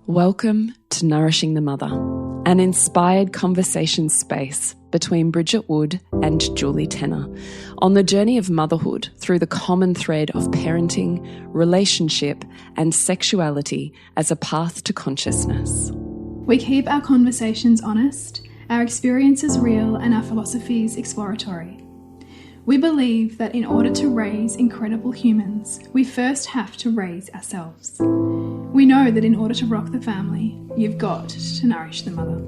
Welcome to Nourishing the Mother, an inspired conversation space between Bridget Wood and Julie Tenner on the journey of motherhood through the common thread of parenting, relationship, and sexuality as a path to consciousness. We keep our conversations honest, our experiences real, and our philosophies exploratory. We believe that in order to raise incredible humans, we first have to raise ourselves. We know that in order to rock the family, you've got to nourish the mother.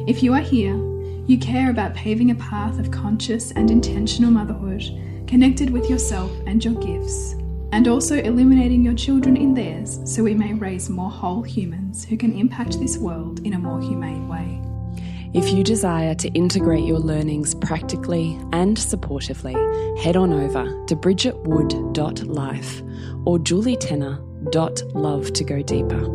If you are here, you care about paving a path of conscious and intentional motherhood, connected with yourself and your gifts, and also illuminating your children in theirs so we may raise more whole humans who can impact this world in a more humane way. If you desire to integrate your learnings practically and supportively, head on over to bridgetwood.life or julietenner.love to go deeper.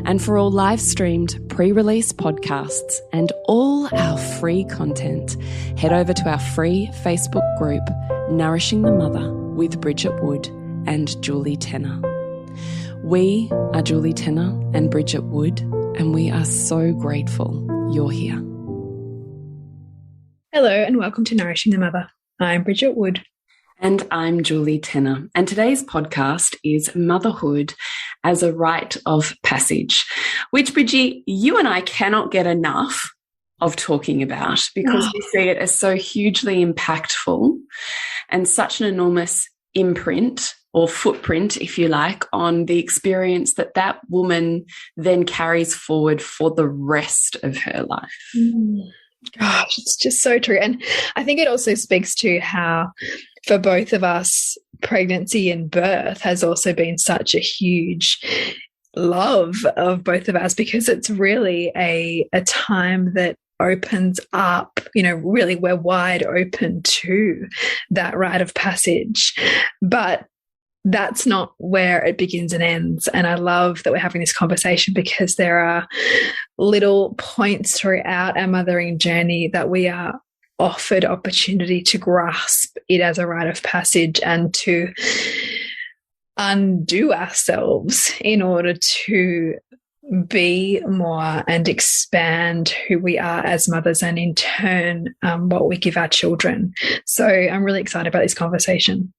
And for all live-streamed pre-release podcasts and all our free content, head over to our free Facebook group, Nourishing the Mother with Bridget Wood and Julie Tenner. We are Julie Tenner and Bridget Wood, and we are so grateful you're here. Hello and welcome to Nourishing the Mother. I'm Bridget Wood. And I'm Julie Tenner. And today's podcast is Motherhood as a Rite of Passage, which, Bridgie, you and I cannot get enough of talking about because we see it as so hugely impactful and such an enormous imprint or footprint, if you like, on the experience that that woman then carries forward for the rest of her life. Gosh, it's just so true. And I think it also speaks to how, for both of us, pregnancy and birth has also been such a huge love of both of us, because it's really a time that opens up, really we're wide open to that rite of passage. But that's not where it begins and ends. And I love that we're having this conversation because there are little points throughout our mothering journey that we are offered opportunity to grasp it as a rite of passage and to undo ourselves in order to be more and expand who we are as mothers and in turn what we give our children. So I'm really excited about this conversation.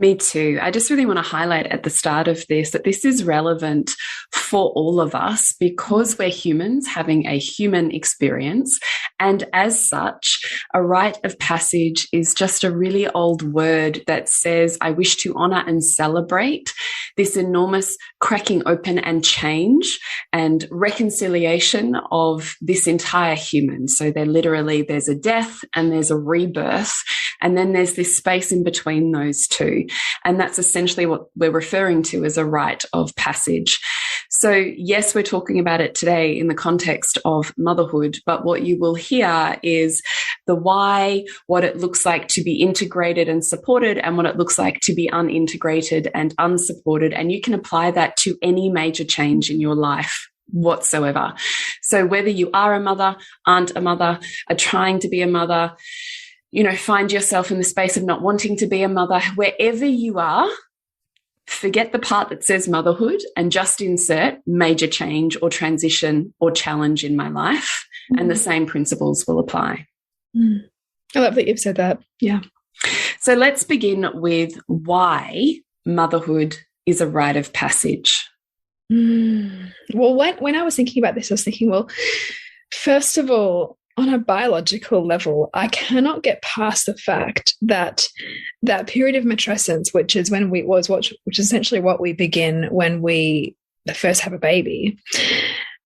Me too. I just really want to highlight at the start of this that this is relevant for all of us because we're humans having a human experience. And as such, a rite of passage is just a really old word that says, I wish to honor and celebrate this enormous cracking open and change and reconciliation of this entire human. So there's a death and there's a rebirth, and then there's this space in between those two. And that's essentially what we're referring to as a rite of passage. So yes, we're talking about it today in the context of motherhood, but what you will hear is the why, what it looks like to be integrated and supported, and what it looks like to be unintegrated and unsupported. And you can apply that to any major change in your life whatsoever. So whether you are a mother, aren't a mother, are trying to be a mother, find yourself in the space of not wanting to be a mother, wherever you are, forget the part that says motherhood and just insert major change or transition or challenge in my life, and the same principles will apply. I love that you've said that. Yeah. So let's begin with why motherhood is a rite of passage. Well, when I was thinking about this, I was thinking, well, first of all, on a biological level, I cannot get past the fact that that period of matrescence, which is essentially what we begin when we first have a baby,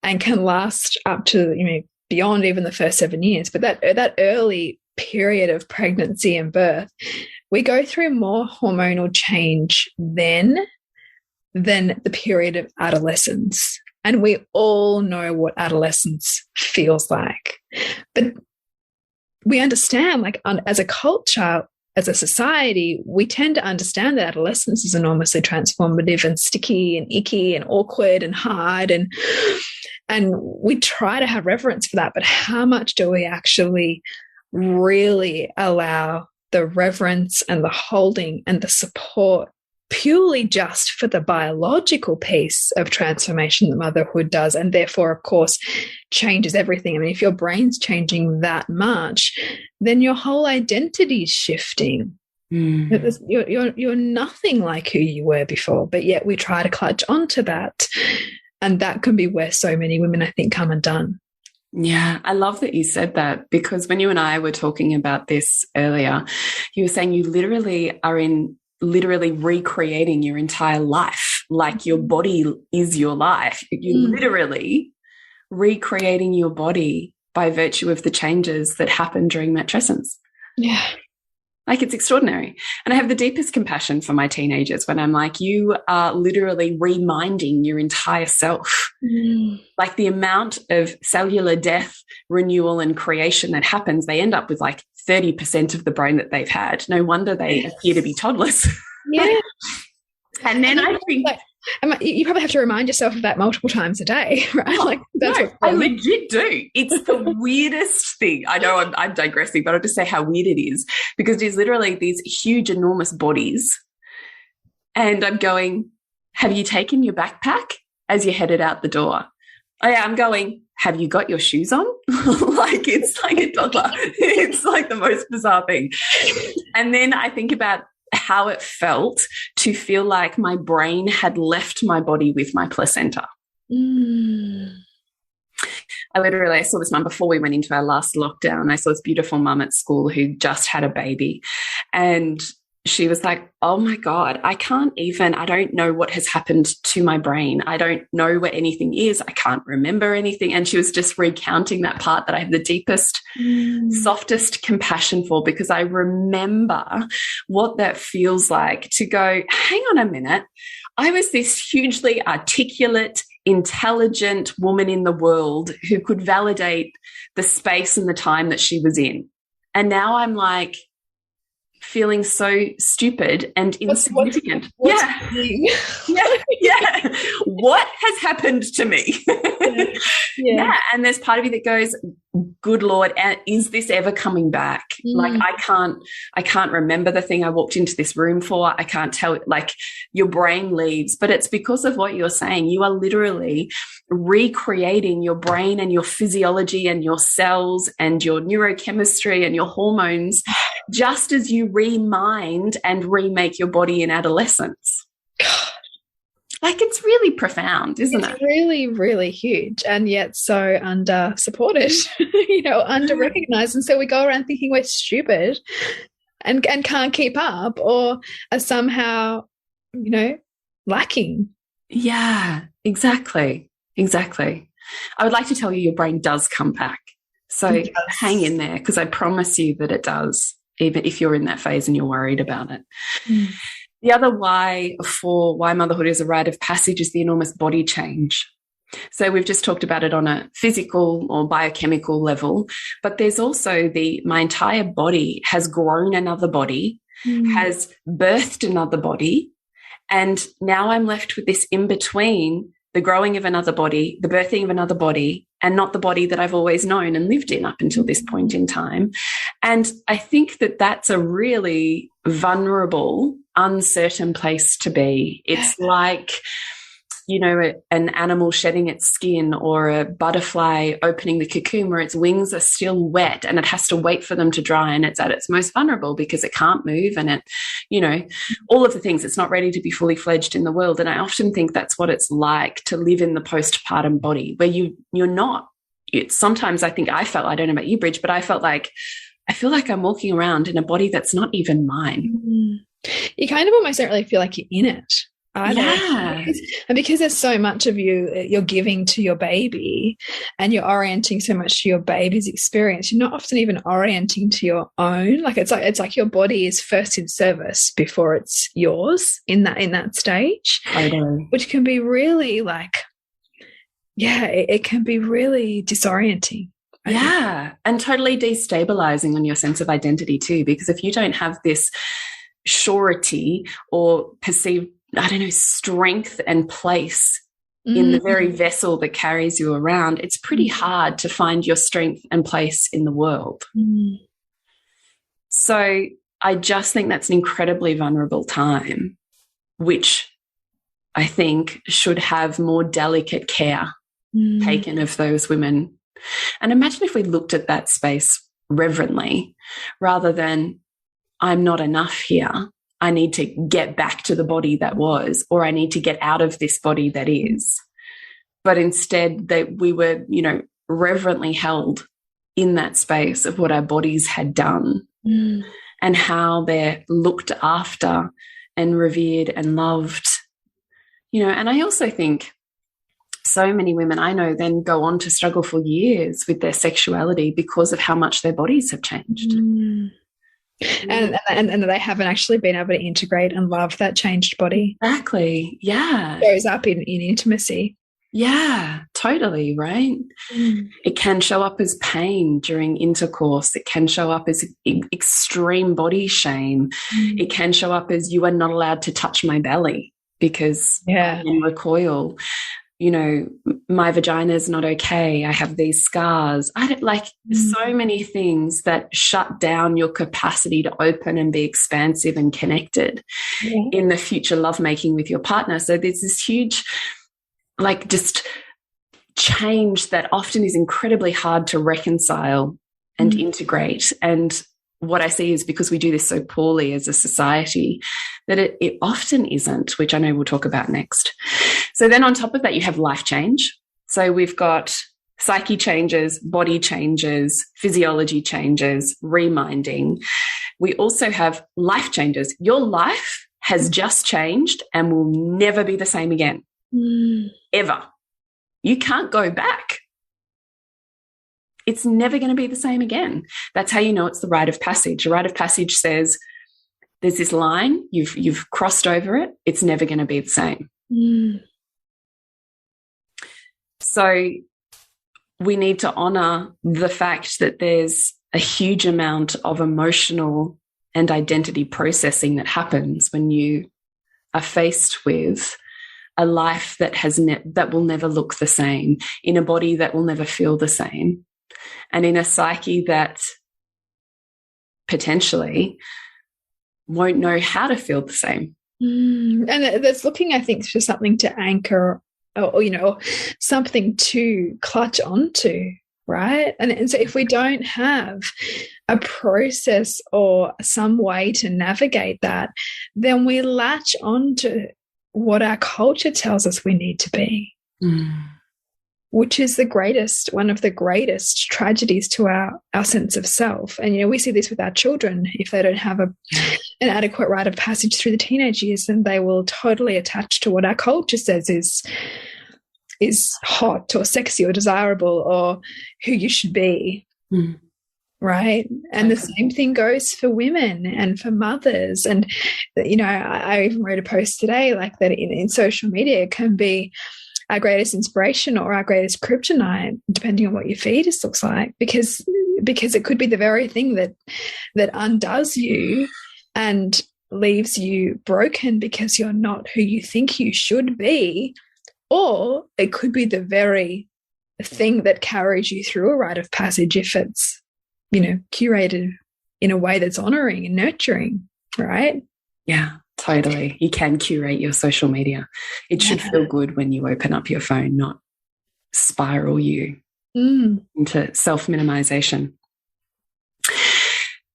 and can last up to beyond even the first 7 years. But that early period of pregnancy and birth, we go through more hormonal change than the period of adolescence. And we all know what adolescence feels like. But we understand, as a culture, as a society, we tend to understand that adolescence is enormously transformative and sticky and icky and awkward and hard. And we try to have reverence for that. But how much do we actually really allow the reverence and the holding and the support purely just for the biological piece of transformation that motherhood does, and therefore, of course, changes everything. I mean, if your brain's changing that much, then your whole identity is shifting. You're nothing like who you were before, but yet we try to clutch onto that. And that can be where so many women, I think, come undone. Yeah, I love that you said that, because when you and I were talking about this earlier, you were saying you literally are literally recreating your entire life. Like your body is your life. You're literally recreating your body by virtue of the changes that happen during matrescence. Yeah. Like, it's extraordinary. And I have the deepest compassion for my teenagers when I'm like, you are literally reminding your entire self. Like, the amount of cellular death, renewal, and creation that happens, they end up with like 30% of the brain that they've had. No wonder they appear to be toddlers. Yeah. And then I think... you probably have to remind yourself of that multiple times a day, right? Oh, like, that's no, I legit do. It's the weirdest thing. I know I'm digressing, but I'll just say how weird it is, because it is literally these huge, enormous bodies. And I'm going, have you taken your backpack as you're headed out the door? Oh, yeah, I'm going, have you got your shoes on? Like, it's like a toddler. It's like the most bizarre thing. And then I think about how it felt to feel like my brain had left my body with my placenta. I saw this mum before we went into our last lockdown. I saw this beautiful mum at school who just had a baby, and she was like, oh my God, I don't know what has happened to my brain. I don't know where anything is. I can't remember anything. And she was just recounting that part that I have the deepest, softest compassion for, because I remember what that feels like to go, hang on a minute. I was this hugely articulate, intelligent woman in the world who could validate the space and the time that she was in. And now I'm like, feeling so stupid and insignificant. What's yeah. What has happened to me? Yeah. And there's part of you that goes, good Lord, is this ever coming back? Like, I can't remember the thing I walked into this room for. I can't tell, like, your brain leaves, but it's because of what you're saying. You are literally recreating your brain and your physiology and your cells and your neurochemistry and your hormones, just as you remind and remake your body in adolescence. Like, it's really profound, isn't it? It's really, really huge, and yet so under supported, under recognized. And so we go around thinking we're stupid and can't keep up, or are somehow, lacking. Yeah, exactly. Exactly. I would like to tell you your brain does come back. So hang in there, because I promise you that it does, even if you're in that phase and you're worried about it. The other why for why motherhood is a rite of passage is the enormous body change. So we've just talked about it on a physical or biochemical level, but there's also my entire body has grown another body, has birthed another body, and now I'm left with this in between, the growing of another body, the birthing of another body, and not the body that I've always known and lived in up until this point in time. And I think that that's a really vulnerable, uncertain place to be. It's like, an animal shedding its skin, or a butterfly opening the cocoon where its wings are still wet and it has to wait for them to dry, and it's at its most vulnerable because it can't move, and it, all of the things, it's not ready to be fully fledged in the world. And I often think that's what it's like to live in the postpartum body, where you're not. Sometimes I think I don't know about you, Bridge, but I feel like I'm walking around in a body that's not even mine. You kind of almost don't really feel like you're in it. Yeah. And because there's so much of you're giving to your baby, and you're orienting so much to your baby's experience, you're not often even orienting to your own. Like, it's like your body is first in service before it's yours in that stage. I know. Which can be really it can be really disorienting. Yeah. And totally destabilizing on your sense of identity too, because if you don't have this surety or perceived, strength and place in the very vessel that carries you around, it's pretty hard to find your strength and place in the world. So I just think that's an incredibly vulnerable time. which I think should have more delicate care taken of those women. And imagine if we looked at that space reverently rather than, I'm not enough here, I need to get back to the body that was, or I need to get out of this body that is. But instead that we were, you know, reverently held in that space of what our bodies had done and how they're looked after and revered and loved. You know, and I also think so many women I know then go on to struggle for years with their sexuality because of how much their bodies have changed. And they haven't actually been able to integrate and love that changed body. Exactly. Yeah. It shows up in intimacy. Yeah, totally, right? It can show up as pain during intercourse. It can show up as extreme body shame. It can show up as, you are not allowed to touch my belly because I'm in recoil. You know, my vagina is not okay. I have these scars. I don't like so many things that shut down your capacity to open and be expansive and connected in the future lovemaking with your partner. So there's this huge, like, just change that often is incredibly hard to reconcile and integrate. And what I see is, because we do this so poorly as a society, that it often isn't, which I know we'll talk about next. So then on top of that, you have life change. So we've got psyche changes, body changes, physiology changes, reminding. We also have life changes. Your life has just changed and will never be the same again. Ever. You can't go back. It's never going to be the same again. That's how you know it's the rite of passage. A rite of passage says there's this line, you've crossed over it, it's never going to be the same. So we need to honor the fact that there's a huge amount of emotional and identity processing that happens when you are faced with a life that that will never look the same, in a body that will never feel the same, and in a psyche that potentially won't know how to feel the same. And that's looking, I think, for something to anchor, or you know, something to clutch onto, right? And so if we don't have a process or some way to navigate that, then we latch onto what our culture tells us we need to be, which is one of the greatest tragedies to our sense of self. And, you know, we see this with our children. If they don't have an adequate rite of passage through the teenage years, then they will totally attach to what our culture says is hot or sexy or desirable or who you should be. Right. And the same thing goes for women and for mothers. And, you know, I even wrote a post today like that in social media can be our greatest inspiration or our greatest kryptonite, depending on what your fetus looks like, because it could be the very thing that undoes you and leaves you broken because you're not who you think you should be, or it could be the very thing that carries you through a rite of passage if it's, you know, curated in a way that's honoring and nurturing, right? Yeah, totally. You can curate your social media. It should feel good when you open up your phone, not spiral you into self-minimization.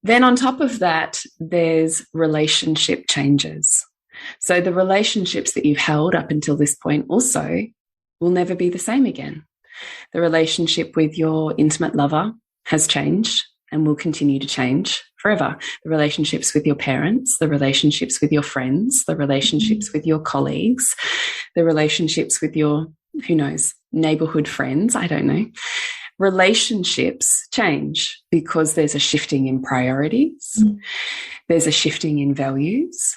Then on top of that, there's relationship changes. So the relationships that you've held up until this point also will never be the same again. The relationship with your intimate lover has changed and will continue to change forever. The relationships with your parents, the relationships with your friends, the relationships with your colleagues, the relationships with your, who knows, neighborhood friends, I don't know. Relationships change because there's a shifting in priorities. There's a shifting in values.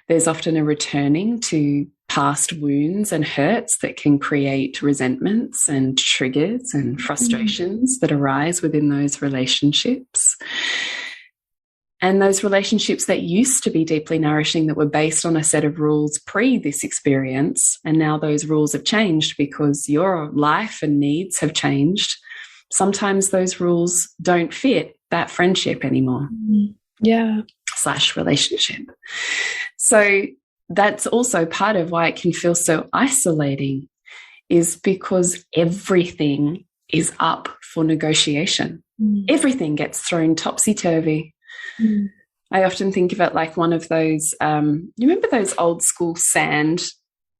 There's often a returning to past wounds and hurts that can create resentments and triggers and frustrations that arise within those relationships. And those relationships that used to be deeply nourishing, that were based on a set of rules pre this experience, and now those rules have changed because your life and needs have changed. Sometimes those rules don't fit that friendship anymore. / relationship. So that's also part of why it can feel so isolating, is because everything is up for negotiation. Everything gets thrown topsy-turvy. I often think of it like one of those, you remember those old school sand,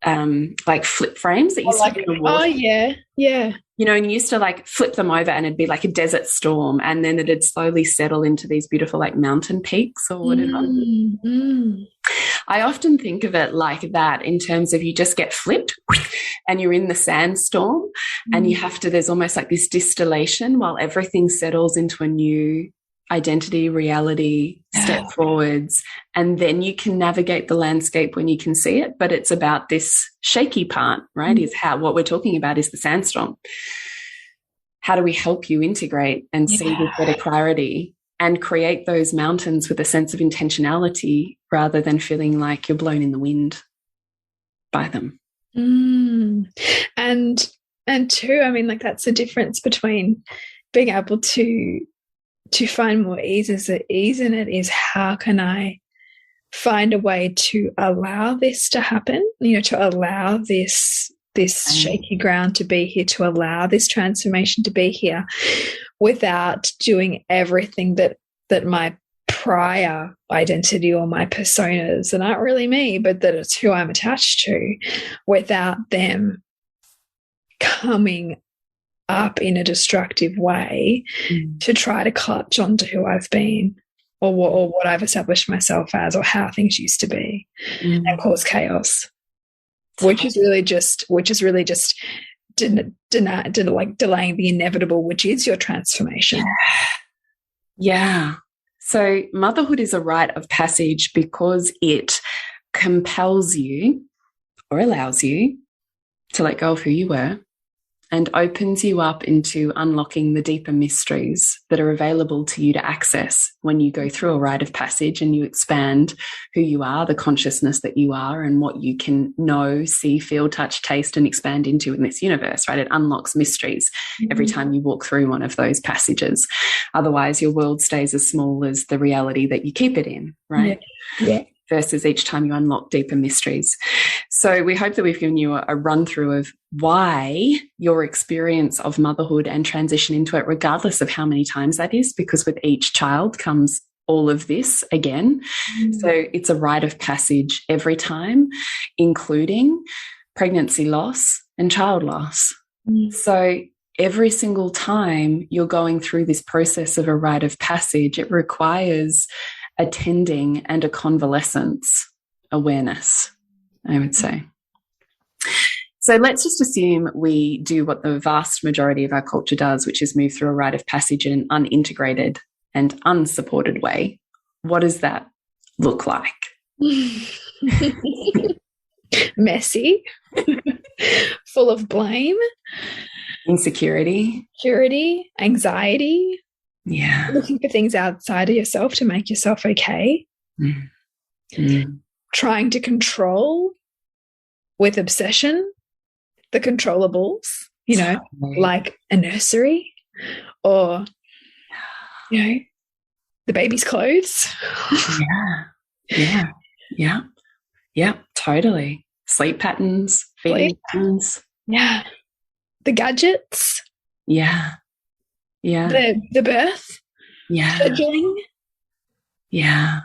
like flip frames that used to be in the water? Oh, yeah, yeah. You know, and you used to like flip them over and it'd be like a desert storm, and then it'd slowly settle into these beautiful like mountain peaks or whatever. I often think of it like that, in terms of you just get flipped and you're in the sandstorm and you have to, there's almost like this distillation while everything settles into a new identity, reality, step forwards, and then you can navigate the landscape when you can see it. But it's about this shaky part, right? Is how, what we're talking about is the sandstorm. How do we help you integrate and see with better clarity and create those mountains with a sense of intentionality, rather than feeling like you're blown in the wind by them? And too, I mean, like, that's the difference between being able to find more ease in it is, how can I find a way to allow this to happen, you know, to allow this shaky ground to be here, to allow this transformation to be here, without doing everything that my prior identity or my personas, that aren't really me, but that it's who I'm attached to, without them coming up in a destructive way to try to clutch onto who I've been, or what I've established myself as, or how things used to be, and cause chaos, which is really just delaying the inevitable, which is your transformation. Yeah. So motherhood is a rite of passage because it compels you, or allows you, to let go of who you were, and opens you up into unlocking the deeper mysteries that are available to you to access when you go through a rite of passage and you expand who you are, the consciousness that you are, and what you can know, see, feel, touch, taste, and expand into in this universe, right? It unlocks mysteries every time you walk through one of those passages. Otherwise, your world stays as small as the reality that you keep it in, right? Yeah. Versus each time you unlock deeper mysteries. So we hope that we've given you a run through of why your experience of motherhood and transition into it, regardless of how many times that is, because with each child comes all of this again. So it's a rite of passage every time, including pregnancy loss and child loss. So every single time you're going through this process of a rite of passage, it requires attending and a convalescence awareness, I would say. So let's just assume we do what the vast majority of our culture does, which is move through a rite of passage in an unintegrated and unsupported way. What does that look like? Messy, full of blame, insecurity, anxiety. Yeah. Looking for things outside of yourself to make yourself okay. Trying to control with obsession the controllables, you know, like a nursery, or, you know, the baby's clothes. Yeah, totally. Sleep patterns, feeding patterns. Yeah. The gadgets. Yeah. The birth. Scheduling. Yeah.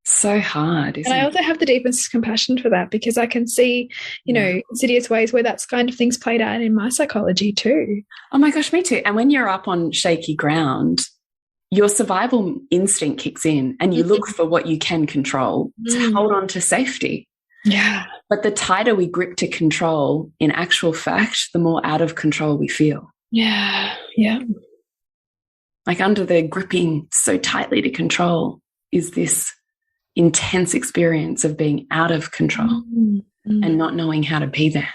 So hard, isn't it? And I also have the deepest compassion for that, because I can see, you know, insidious ways where that's kind of things played out in my psychology too. Oh my gosh, me too. And when you're up on shaky ground, your survival instinct kicks in and you look for what you can control to hold on to safety. Yeah. But the tighter we grip to control, in actual fact, the more out of control we feel. Yeah. Like under the gripping so tightly to control is this intense experience of being out of control and not knowing how to be there.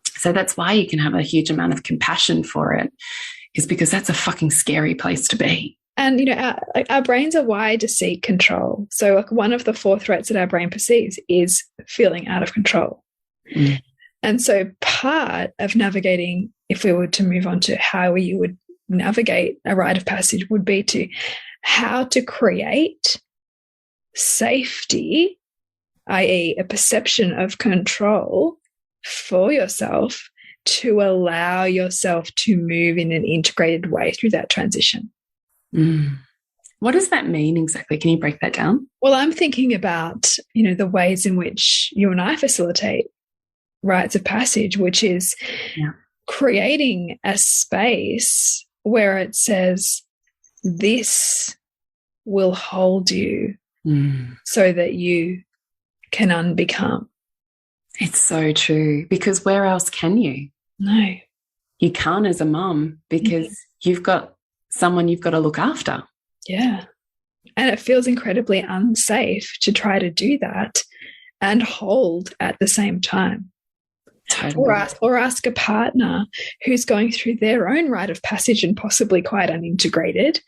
So that's why you can have a huge amount of compassion for it, is because that's a fucking scary place to be. And, you know, our brains are wired to seek control. So like one of the 4 threats that our brain perceives is feeling out of control. And so part of navigating, if we were to move on to how you would navigate a rite of passage, would be to how to create safety, i.e., a perception of control for yourself to allow yourself to move in an integrated way through that transition. What does that mean exactly? Can you break that down? Well, I'm thinking about, the ways in which you and I facilitate rites of passage, which is creating a space where it says, this will hold you so that you can unbecome. It's so true, because where else can you? No. You can't as a mum, because you've got someone you've got to look after. Yeah. And it feels incredibly unsafe to try to do that and hold at the same time. Totally. Or ask a partner who's going through their own rite of passage and possibly quite unintegrated.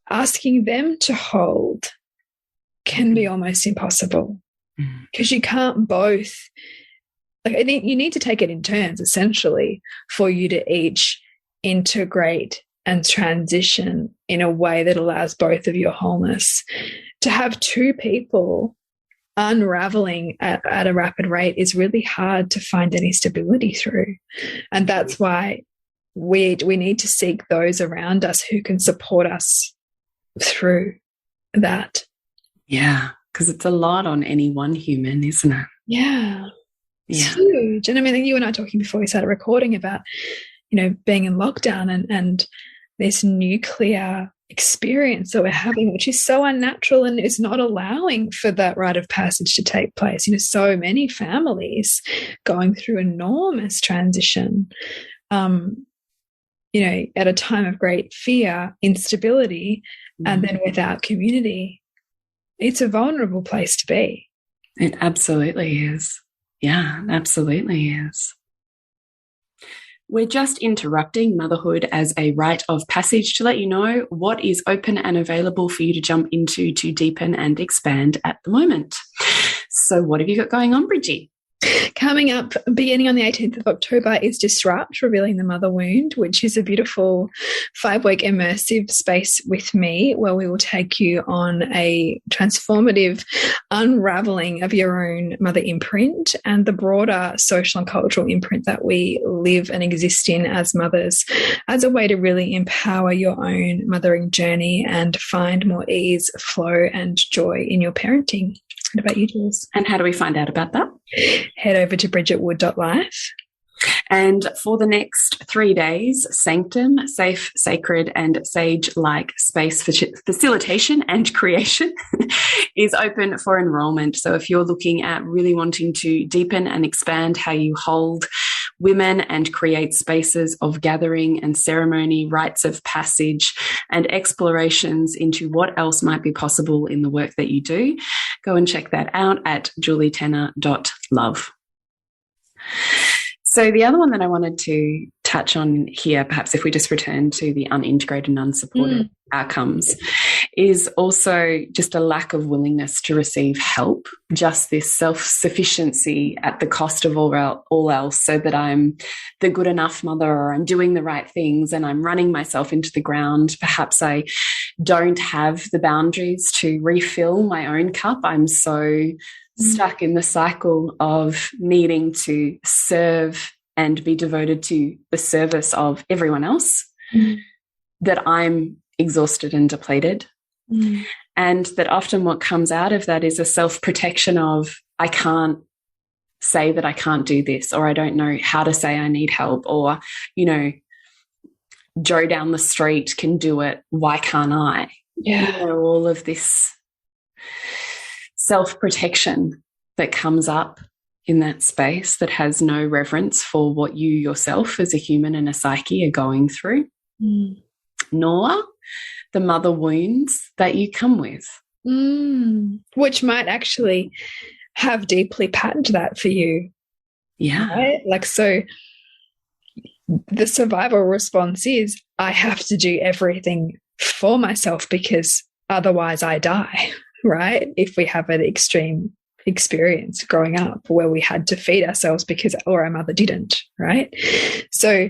Asking them to hold can be almost impossible, because you can't both, you need to take it in turns, essentially, for you to each integrate and transition in a way that allows both of your wholeness. To have two people unraveling at a rapid rate is really hard to find any stability through. And that's why we need to seek those around us who can support us through that. Yeah, because it's a lot on any one human, isn't it? Yeah. It's huge. And I mean, you and I talking before we started recording about, being in lockdown and this nuclear experience that we're having, which is so unnatural and is not allowing for that rite of passage to take place. So many families going through enormous transition, at a time of great fear, instability, and then without community. It's a vulnerable place to be. It absolutely is. Yeah, absolutely is. We're just interrupting motherhood as a rite of passage to let you know what is open and available for you to jump into to deepen and expand at the moment. So what have you got going on, Bridgie? Coming up, beginning on the 18th of October, is Disrupt, Revealing the Mother Wound, which is a beautiful 5-week immersive space with me, where we will take you on a transformative unraveling of your own mother imprint and the broader social and cultural imprint that we live and exist in as mothers, as a way to really empower your own mothering journey and find more ease, flow, and joy in your parenting. What about you, Jules? And how do we find out about that? Head over to bridgetwood.life. And for the next 3 days, Sanctum, Safe, Sacred, and Sage-like Space Facilitation and Creation is open for enrollment. So if you're looking at really wanting to deepen and expand how you hold women and create spaces of gathering and ceremony, rites of passage, and explorations into what else might be possible in the work that you do, go and check that out at julietenner.love. So the other one that I wanted to touch on here, perhaps if we just return to the unintegrated and unsupported outcomes, is also just a lack of willingness to receive help, just this self-sufficiency at the cost of all else, so that I'm the good enough mother, or I'm doing the right things and I'm running myself into the ground. Perhaps I don't have the boundaries to refill my own cup. I'm so stuck in the cycle of needing to serve and be devoted to the service of everyone else that I'm exhausted and depleted. And that often what comes out of that is a self-protection of, I can't say that I can't do this, or I don't know how to say I need help, or, Joe down the street can do it, why can't I? Yeah. All of this self-protection that comes up in that space that has no reverence for what you yourself as a human and a psyche are going through, nor the mother wounds that you come with. Which might actually have deeply patterned that for you. Yeah. Right? So the survival response is, I have to do everything for myself because otherwise I die, right? If we have an extreme experience growing up where we had to feed ourselves or our mother didn't, right? So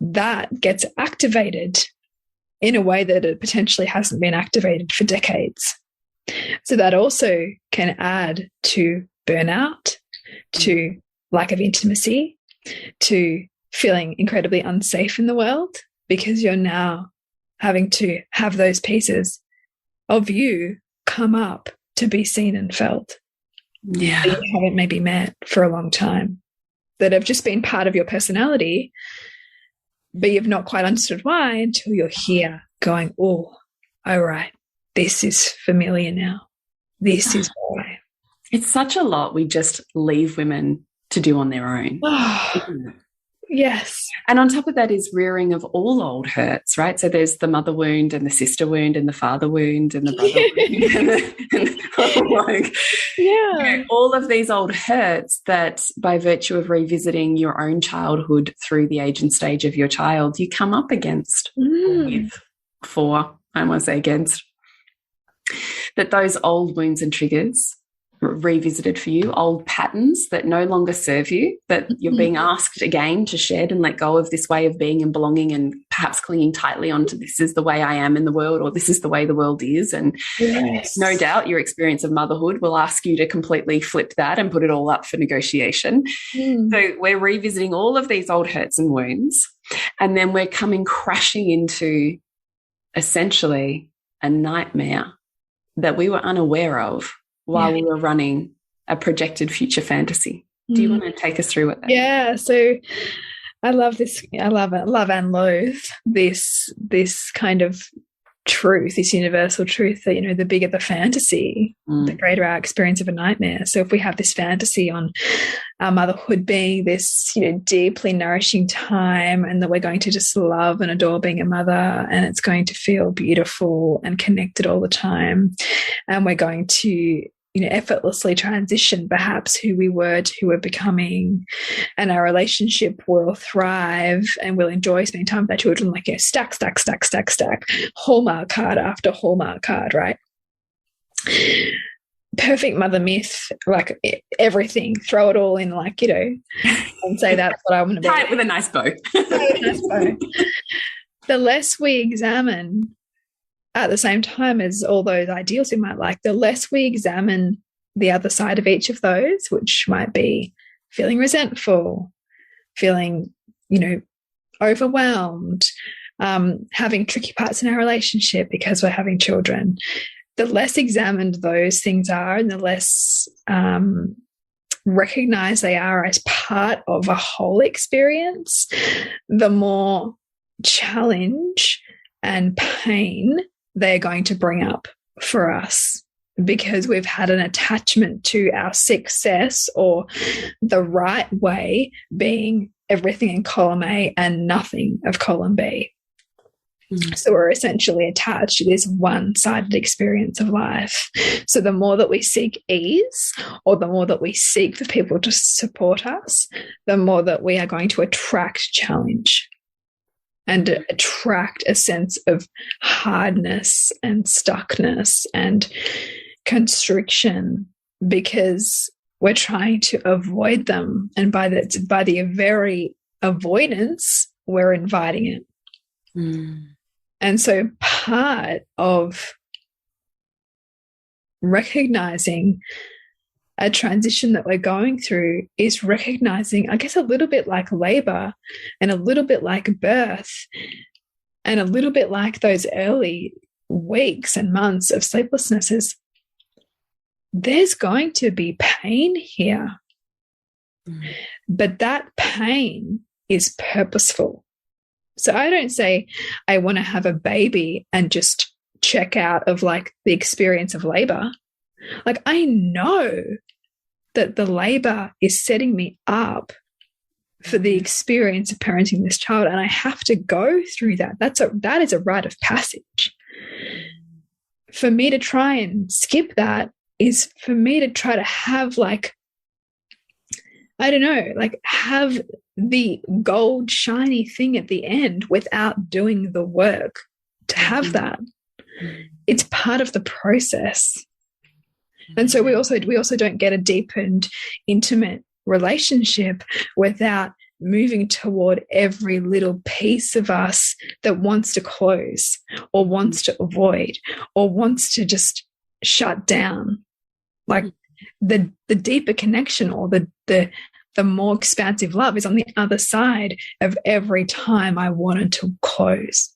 that gets activated in a way that it potentially hasn't been activated for decades. So that also can add to burnout, to lack of intimacy, to feeling incredibly unsafe in the world, because you're now having to have those pieces of you come up to be seen and felt. Yeah. That you haven't maybe met for a long time, that have just been part of your personality, but you've not quite understood why until you're here going, oh, all right, this is familiar now. This is why. It's such a lot we just leave women to do on their own. Yes. And on top of that is rearing of all old hurts, right? So there's the mother wound and the sister wound and the father wound and the brother wound. And all of these old hurts that by virtue of revisiting your own childhood through the age and stage of your child, you come up against I want to say against, that those old wounds and triggers revisited for you, old patterns that no longer serve you, that you're being asked again to shed and let go of this way of being and belonging, and perhaps clinging tightly onto this is the way I am in the world, or this is the way the world is. And no doubt your experience of motherhood will ask you to completely flip that and put it all up for negotiation. So we're revisiting all of these old hurts and wounds, and then we're coming crashing into essentially a nightmare that we were unaware of while we were running a projected future fantasy. Do you want to take us through what that is? Yeah, so I love this. I love it. Love and loathe this kind of truth, this universal truth that, you know, the bigger the fantasy, the greater our experience of a nightmare. So if we have this fantasy on our motherhood being this, you know, deeply nourishing time, and that we're going to just love and adore being a mother, and it's going to feel beautiful and connected all the time, and we're going to, you know, effortlessly transition perhaps who we were to who we're becoming, and our relationship will thrive and we'll enjoy spending time with our children, like, you know, stack, Hallmark card after Hallmark card, right? Perfect mother myth, like everything, throw it all in, like, you know, and say that's what I want to be. Tie it with a nice bow. The less we examine, at the same time as all those ideals we might like, the less we examine the other side of each of those, which might be feeling resentful, feeling, you know, overwhelmed, having tricky parts in our relationship because we're having children. The less examined those things are, and the less recognized they are as part of a whole experience, the more challenge and pain they're going to bring up for us, because we've had an attachment to our success, or the right way being everything in column A and nothing of column B. So we're essentially attached to this one-sided experience of life. So the more that we seek ease, or the more that we seek for people to support us, the more that we are going to attract challenge and attract a sense of hardness and stuckness and constriction, because we're trying to avoid them. And by the very avoidance, we're inviting it. And so part of recognizing a transition that we're going through is recognizing, I guess, a little bit like labor, and a little bit like birth, and a little bit like those early weeks and months of sleeplessness, is there's going to be pain here. But that pain is purposeful. So I don't say I want to have a baby and just check out of, like, the experience of labor. Like, I know that the labor is setting me up for the experience of parenting this child, and I have to go through that. That is a rite of passage. For me to try and skip that is for me to try to have, like, I don't know, like, have the gold shiny thing at the end without doing the work to have that. It's part of the process. And so we also don't get a deep and intimate relationship without moving toward every little piece of us that wants to close, or wants to avoid, or wants to just shut down. Like the deeper connection, or the more expansive love is on the other side of every time I wanted to close.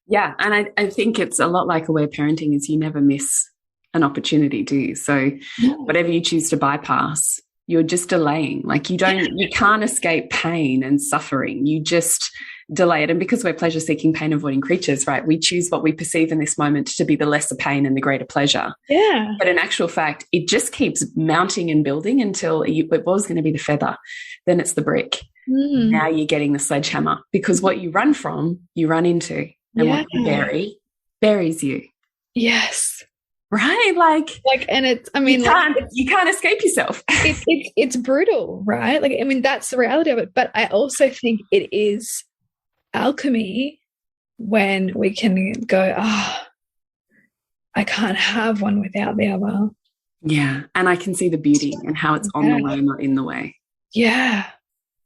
Yeah, and I think it's a lot like aware parenting is you never miss an opportunity, do you? So whatever you choose to bypass, you're just delaying. Like you can't escape pain and suffering. You just delay it. And because we're pleasure-seeking, pain-avoiding creatures, right, we choose what we perceive in this moment to be the lesser pain and the greater pleasure. Yeah. But in actual fact, it just keeps mounting and building until it was going to be the feather. Then it's the brick. Now you're getting the sledgehammer, because what you run from, you run into. And what you bury buries you. Yes. Right? Like, and it's, I mean, you can't escape yourself. It's brutal, right? Like, I mean, that's the reality of it. But I also think it is alchemy when we can go, I can't have one without the other. Yeah. And I can see the beauty and how it's on the way, not in the way. Yeah.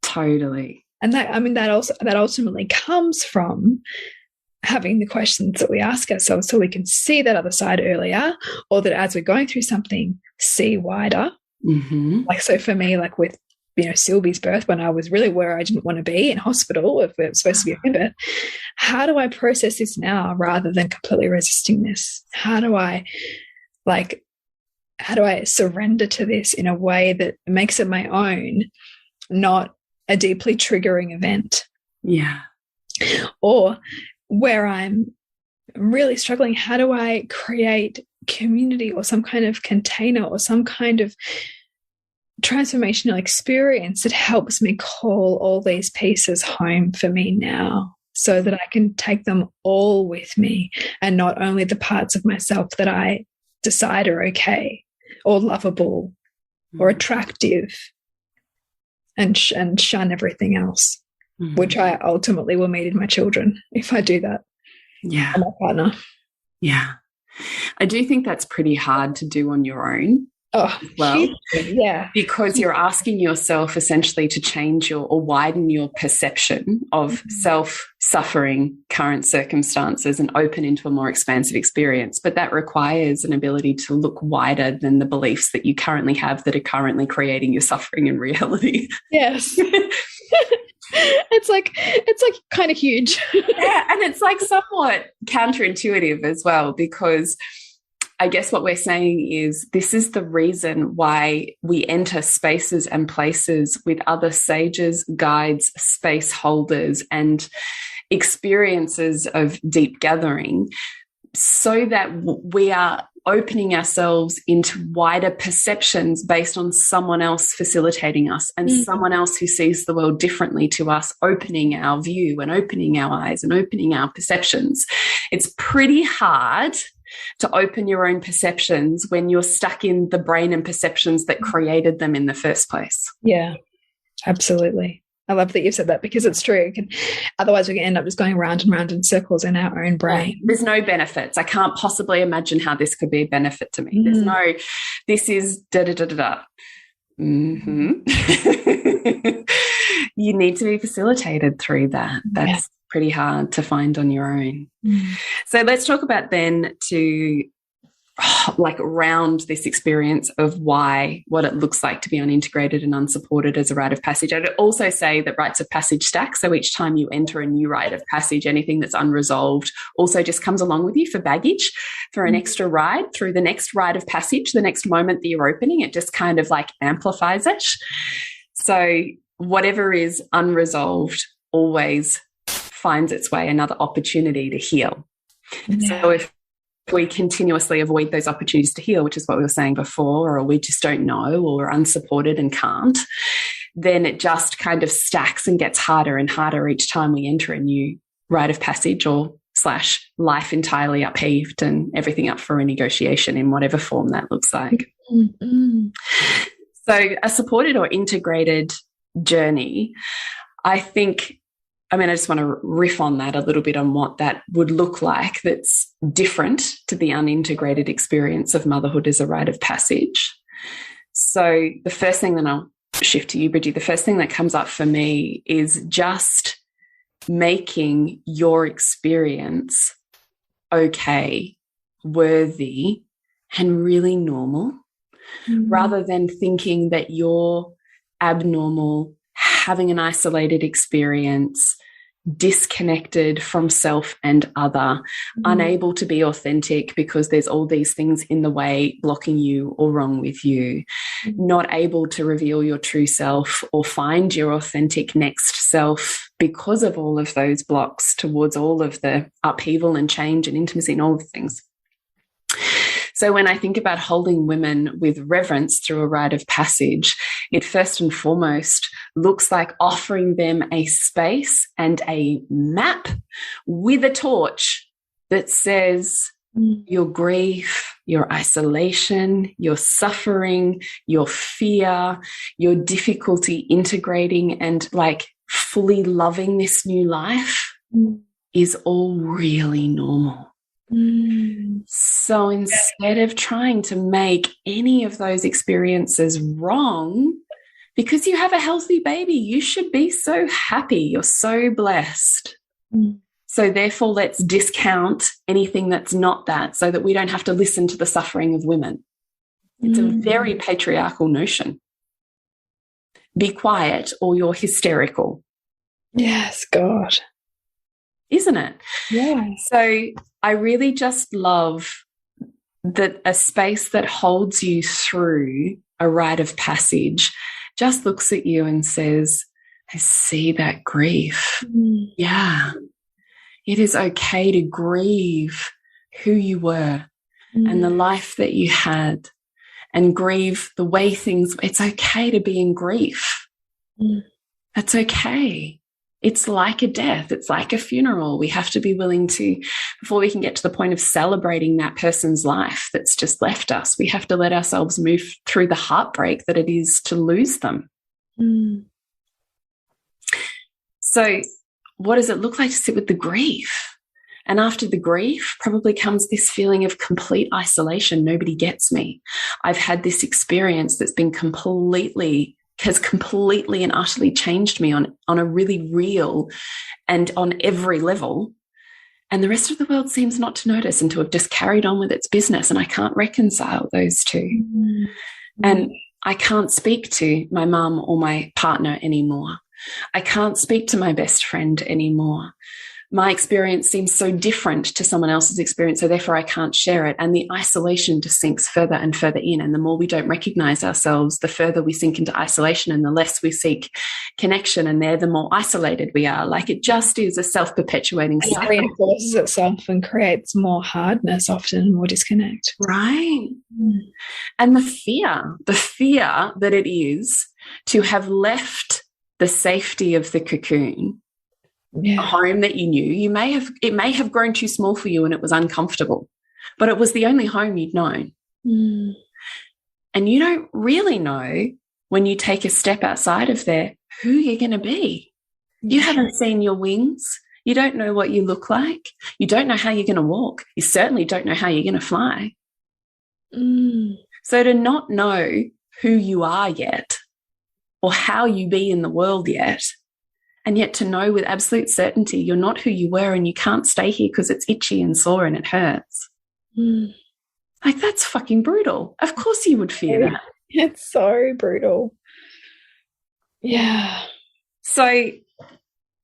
Totally. And that ultimately comes from having the questions that we ask ourselves, so we can see that other side earlier, or that as we're going through something, see wider. Like, so for me, like with, Sylvie's birth, when I was really where I didn't want to be in hospital, if it was supposed to be a birth, how do I process this now rather than completely resisting this? How do I surrender to this in a way that makes it my own, not a deeply triggering event? Yeah. Or where I'm really struggling, how do I create community or some kind of container or some kind of transformational experience that helps me call all these pieces home for me now, so that I can take them all with me, and not only the parts of myself that I decide are okay or lovable or attractive, and shun everything else. Which I ultimately will meet in my children if I do that. Yeah. And my partner. Yeah. I do think that's pretty hard to do on your own. Oh, well, yeah. Because you're asking yourself essentially to change or widen your perception of self-suffering current circumstances and open into a more expansive experience. But that requires an ability to look wider than the beliefs that you currently have that are currently creating your suffering in reality. Yes. It's like kind of huge. Yeah, and it's like somewhat counterintuitive as well, because I guess what we're saying is this is the reason why we enter spaces and places with other sages, guides, space holders, and experiences of deep gathering, so that we are opening ourselves into wider perceptions based on someone else facilitating us, and someone else who sees the world differently to us, opening our view and opening our eyes and opening our perceptions. It's pretty hard to open your own perceptions when you're stuck in the brain and perceptions that created them in the first place. Yeah, absolutely. I love that you've said that, because it's true. Otherwise, we can end up just going round and round in circles in our own brain. There's no benefits. I can't possibly imagine how this could be a benefit to me. There's no, this is da-da-da-da-da. You need to be facilitated through that. That's pretty hard to find on your own. So let's talk about then to round this experience of what it looks like to be unintegrated and unsupported as a rite of passage. I'd also say that rites of passage stack. So each time you enter a new rite of passage, anything that's unresolved also just comes along with you for baggage, for an extra ride through the next rite of passage, the next moment that you're opening. It just kind of amplifies it. So whatever is unresolved always finds its way another opportunity to heal. So if we continuously avoid those opportunities to heal, which is what we were saying before, or we just don't know, or are unsupported and can't, then it just kind of stacks and gets harder and harder each time we enter a new rite of passage or / life entirely upheaved and everything up for renegotiation in whatever form that looks like. So a supported or integrated journey, I just want to riff on that a little bit, on what that would look like that's different to the unintegrated experience of motherhood as a rite of passage. So the first thing, then I'll shift to you, Bridgie, the first thing that comes up for me is just making your experience okay, worthy, and really normal, rather than thinking that you're abnormal, having an isolated experience, disconnected from self and other, unable to be authentic because there's all these things in the way blocking you or wrong with you, not able to reveal your true self or find your authentic next self because of all of those blocks towards all of the upheaval and change and intimacy and all of the things. So when I think about holding women with reverence through a rite of passage, it first and foremost looks like offering them a space and a map with a torch that says your grief, your isolation, your suffering, your fear, your difficulty integrating and like fully loving this new life is all really normal. So instead of trying to make any of those experiences wrong, because you have a healthy baby, you should be so happy. You're so blessed. So therefore, let's discount anything that's not that so that we don't have to listen to the suffering of women. It's a very patriarchal notion. Be quiet or you're hysterical. Yes, God. Isn't it? Yeah. So I really just love that a space that holds you through a rite of passage just looks at you and says, I see that grief. Yeah. It is okay to grieve who you were and the life that you had and grieve the way things, it's okay to be in grief. That's okay. It's like a death. It's like a funeral. We have to be willing to, before we can get to the point of celebrating that person's life that's just left us, we have to let ourselves move through the heartbreak that it is to lose them. So what does it look like to sit with the grief? And after the grief probably comes this feeling of complete isolation. Nobody gets me. I've had this experience that's been has completely and utterly changed me on a really real and on every level. And the rest of the world seems not to notice and to have just carried on with its business. And I can't reconcile those two. And I can't speak to my mum or my partner anymore. I can't speak to my best friend anymore. My experience seems so different to someone else's experience, so therefore I can't share it. And the isolation just sinks further and further in. And the more we don't recognize ourselves, the further we sink into isolation and the less we seek connection. And there, the more isolated we are. Like it just is a self-perpetuating cycle. It reinforces itself and creates more hardness, often more disconnect. Right. And the fear that it is to have left the safety of the cocoon, a home that you knew, it may have grown too small for you and it was uncomfortable, but it was the only home you'd known. And you don't really know when you take a step outside of there who you're going to be. You haven't seen your wings. You don't know what you look like. You don't know how you're going to walk. You certainly don't know how you're going to fly. So to not know who you are yet or how you be in the world yet, and yet to know with absolute certainty you're not who you were and you can't stay here because it's itchy and sore and it hurts. Like, that's fucking brutal. Of course you would fear that. It's so brutal. Yeah. So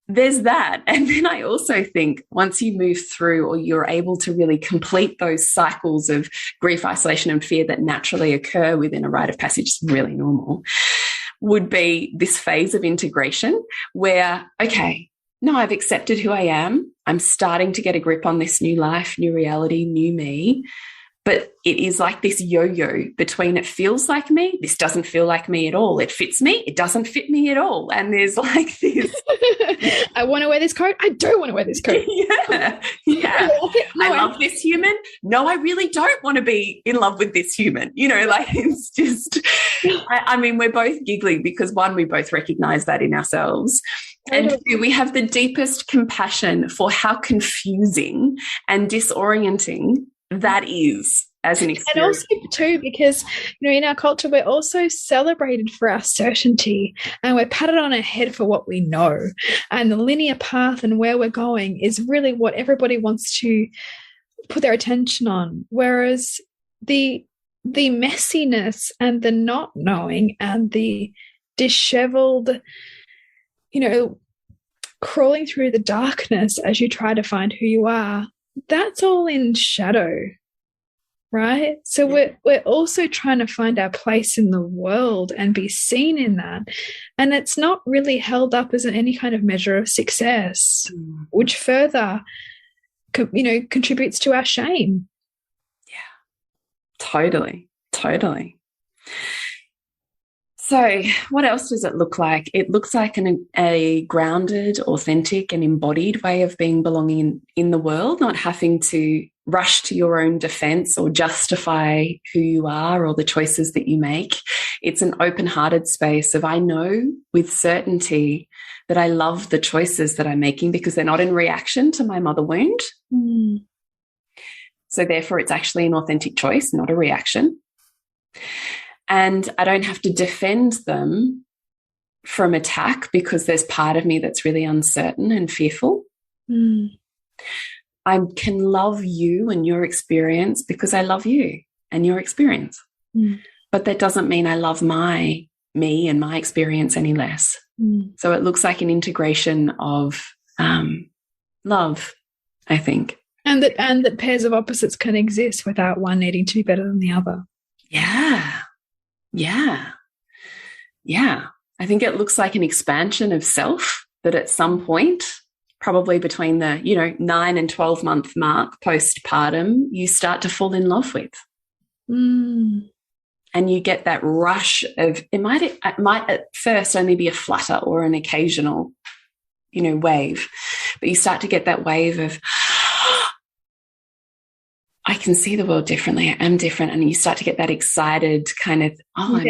there's that. And then I also think once you move through or you're able to really complete those cycles of grief, isolation and fear that naturally occur within a rite of passage, it's really normal, would be this phase of integration where, okay, no, I've accepted who I am. I'm starting to get a grip on this new life, new reality, new me. But it is like this yo-yo between it feels like me, this doesn't feel like me at all. It fits me, it doesn't fit me at all. And there's like this. I want to wear this coat. I don't want to wear this coat. Yeah. I love this human. No, I really don't want to be in love with this human. You know, like it's just, I mean, we're both giggling because one, we both recognize that in ourselves. And two, we have the deepest compassion for how confusing and disorienting that is as an experience. And also too, because in our culture we're also celebrated for our certainty and we're patted on our head for what we know, and the linear path and where we're going is really what everybody wants to put their attention on. Whereas the messiness and the not knowing and the disheveled, you know, crawling through the darkness as you try to find who you are, that's all in shadow, right? So we're also trying to find our place in the world and be seen in that. And it's not really held up as any kind of measure of success, which further, you know, contributes to our shame. Yeah, totally, totally. So what else does it look like? It looks like a grounded, authentic and embodied way of being belonging in the world, not having to rush to your own defense or justify who you are or the choices that you make. It's an open-hearted space of, I know with certainty that I love the choices that I'm making because they're not in reaction to my mother wound. So therefore it's actually an authentic choice, not a reaction. And I don't have to defend them from attack because there's part of me that's really uncertain and fearful. I can love you and your experience because I love you and your experience. But that doesn't mean I love me and my experience any less. So it looks like an integration of love, I think. And that pairs of opposites can exist without one needing to be better than the other. Yeah. Yeah. Yeah. I think it looks like an expansion of self that at some point, probably between the, 9 and 12 month mark postpartum, you start to fall in love with. And you get that rush of, it might at first only be a flutter or an occasional, wave, but you start to get that wave of, I can see the world differently. I am different. And you start to get that excited kind of, I'm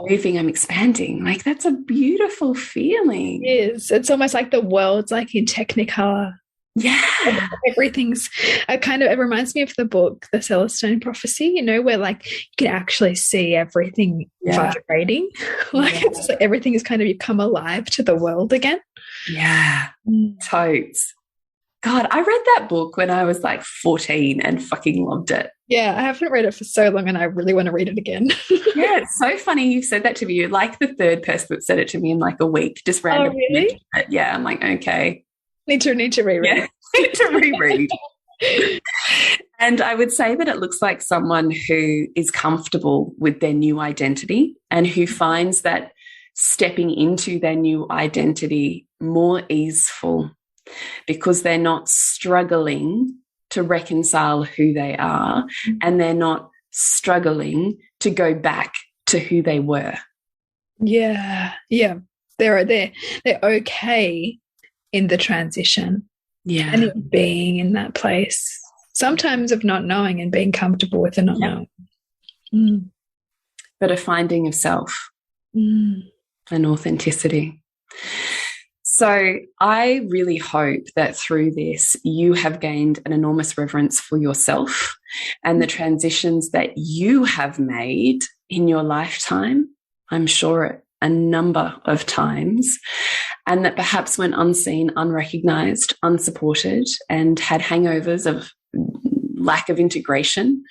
moving, I'm expanding. Like, that's a beautiful feeling. It is. It's almost like the world's like in Technicolor. Yeah. Everything's it reminds me of the book, The Celestine Prophecy, where like you can actually see everything vibrating. It's like everything is kind of, you come alive to the world again. Yeah. Totes. God, I read that book when I was like 14 and fucking loved it. Yeah, I haven't read it for so long and I really want to read it again. Yeah, it's so funny you've said that to me. You're like the third person that said it to me in like a week, just randomly. Oh, really? Yeah, I'm like, okay. Need to reread. Yeah, need to reread. And I would say that it looks like someone who is comfortable with their new identity and who finds that stepping into their new identity more easeful, because they're not struggling to reconcile who they are and they're not struggling to go back to who they were. Yeah. Yeah. They're okay in the transition. Yeah. And in being in that place. Sometimes of not knowing and being comfortable with the not knowing. But a finding of self and authenticity. So I really hope that through this, you have gained an enormous reverence for yourself and the transitions that you have made in your lifetime. I'm sure a number of times, and that perhaps went unseen, unrecognized, unsupported, and had hangovers of lack of integration,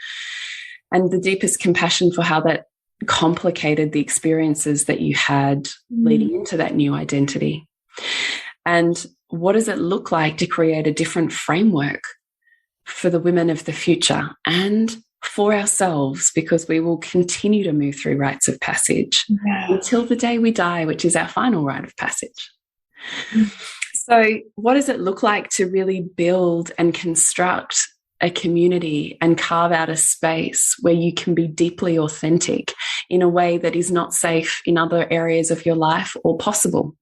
and the deepest compassion for how that complicated the experiences that you had leading into that new identity. And what does it look like to create a different framework for the women of the future and for ourselves, because we will continue to move through rites of passage until the day we die, which is our final rite of passage. So what does it look like to really build and construct a community and carve out a space where you can be deeply authentic in a way that is not safe in other areas of your life or possible?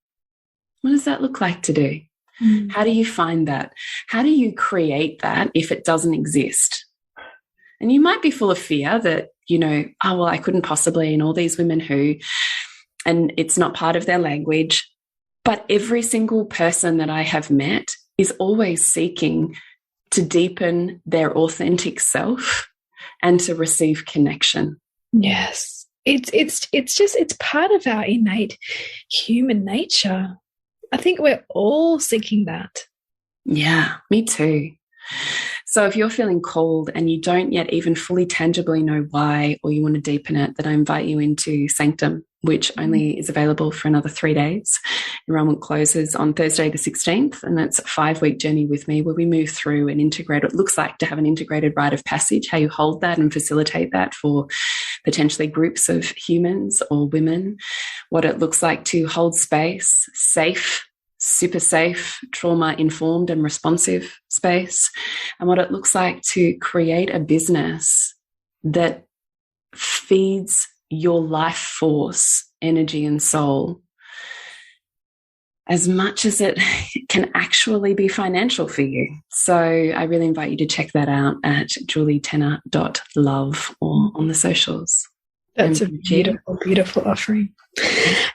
What does that look like to do? How do you find that? How do you create that if it doesn't exist? And you might be full of fear that, I couldn't possibly, and all these women who, and it's not part of their language. But every single person that I have met is always seeking to deepen their authentic self and to receive connection. Yes. It's part of our innate human nature. I think we're all seeking that. Yeah, me too. So if you're feeling called and you don't yet even fully tangibly know why, or you want to deepen it, then I invite you into Sanctum, which only is available for another 3 days. Enrollment closes on Thursday the 16th, and that's a 5-week journey with me where we move through and integrate what it looks like to have an integrated rite of passage, how you hold that and facilitate that for potentially groups of humans or women, what it looks like to hold space, safe, super safe, trauma-informed and responsive space, and what it looks like to create a business that feeds your life force, energy, and soul as much as it can actually be financial for you. So I really invite you to check that out at julietenner.love or on the socials. That's a beautiful, beautiful offering.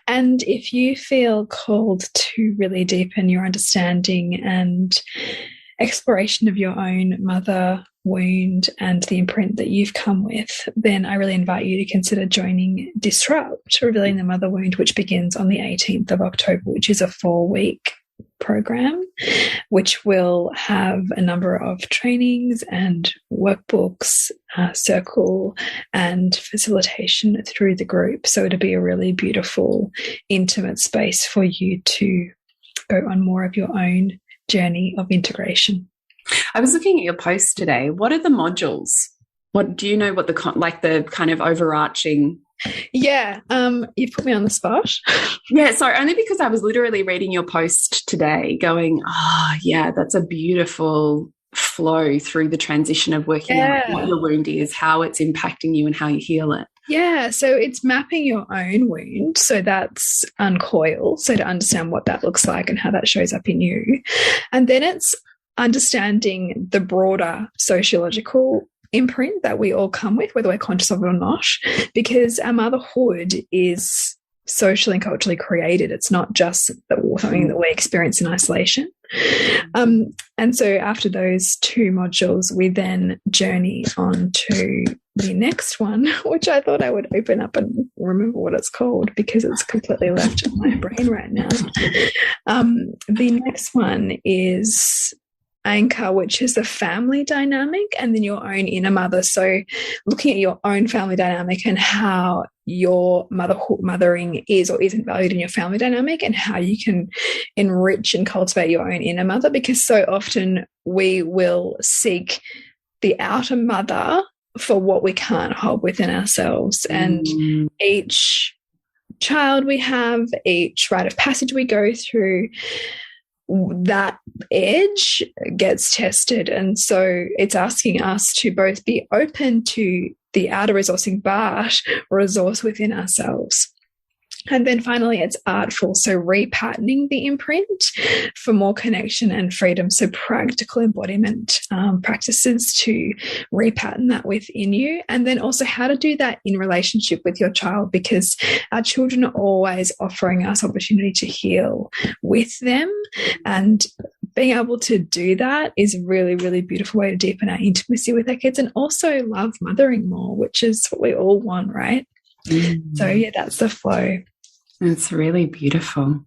And if you feel called to really deepen your understanding and exploration of your own mother wound and the imprint that you've come with, then I really invite you to consider joining Disrupt, Revealing the Mother Wound, which begins on the 18th of October, which is a 4-week program, which will have a number of trainings and workbooks, circle and facilitation through the group. So it'll be a really beautiful, intimate space for you to go on more of your own journey of integration. I was looking at your post today. What are the modules? What do you know? What the kind of overarching? Yeah, you put me on the spot. Yeah, sorry, only because I was literally reading your post today, going, "Oh, yeah, that's a beautiful flow through the transition of working out what your wound is, how it's impacting you, and how you heal it." Yeah, so it's mapping your own wound. So that's uncoil. So to understand what that looks like and how that shows up in you, and then it's understanding the broader sociological imprint that we all come with, whether we're conscious of it or not, because our motherhood is socially and culturally created. It's not just something that we experience in isolation. And so after those 2 modules, we then journey on to the next one, which I thought I would open up and remember what it's called because it's completely left my brain right now. The next one is Anchor, which is the family dynamic, and then your own inner mother. So looking at your own family dynamic and how your mothering is or isn't valued in your family dynamic, and how you can enrich and cultivate your own inner mother, because so often we will seek the outer mother for what we can't hold within ourselves. And each child we have, each rite of passage we go through, that edge gets tested. And so it's asking us to both be open to the outer resourcing, but resource within ourselves. And then finally, it's artful. So repatterning the imprint for more connection and freedom. So practical embodiment practices to repattern that within you. And then also how to do that in relationship with your child, because our children are always offering us opportunity to heal with them. And being able to do that is a really, really beautiful way to deepen our intimacy with our kids and also love mothering more, which is what we all want, right? So yeah, that's the flow. It's really beautiful.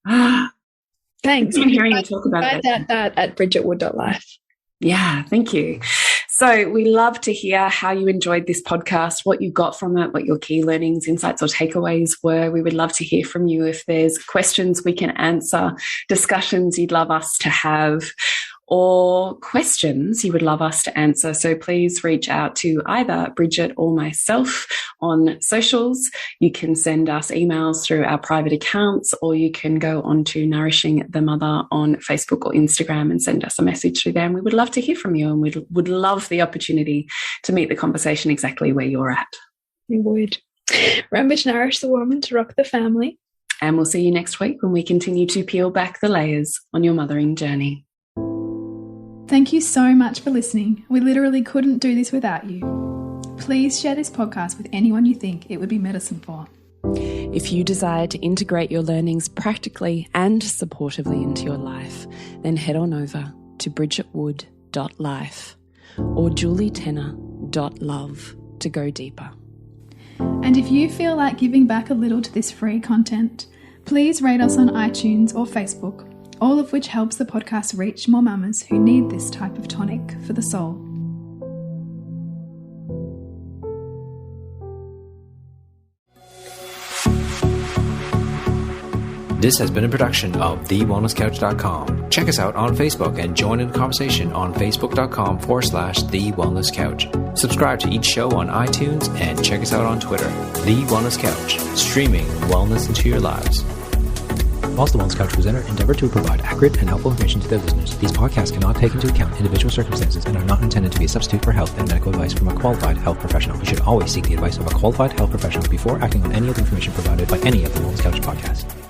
Thanks. I'm hearing you talk about that at bridgetwood.life. Yeah, thank you. So we love to hear how you enjoyed this podcast, what you got from it, what your key learnings, insights, or takeaways were. We would love to hear from you if there's questions we can answer, discussions you'd love us to have, or questions you would love us to answer. So please reach out to either Bridget or myself on socials. You can send us emails through our private accounts, or you can go on to Nourishing the Mother on Facebook or Instagram and send us a message through there. And we would love to hear from you, and we would love the opportunity to meet the conversation exactly where you're at. We would. Remember to nourish the woman, to rock the family. And we'll see you next week when we continue to peel back the layers on your mothering journey. Thank you so much for listening. We literally couldn't do this without you. Please share this podcast with anyone you think it would be medicine for. If you desire to integrate your learnings practically and supportively into your life, then head on over to bridgetwood.life or julietenner.love to go deeper. And if you feel like giving back a little to this free content, please rate us on iTunes or Facebook, all of which helps the podcast reach more mamas who need this type of tonic for the soul. This has been a production of TheWellnessCouch.com. Check us out on Facebook and join in the conversation on Facebook.com/TheWellnessCouch. Subscribe to each show on iTunes and check us out on Twitter. The Wellness Couch, streaming wellness into your lives. Whilst the Wellness Couch presenter endeavor to provide accurate and helpful information to their listeners, these podcasts cannot take into account individual circumstances and are not intended to be a substitute for health and medical advice from a qualified health professional. You should always seek the advice of a qualified health professional before acting on any of the information provided by any of the Wellness Couch podcasts.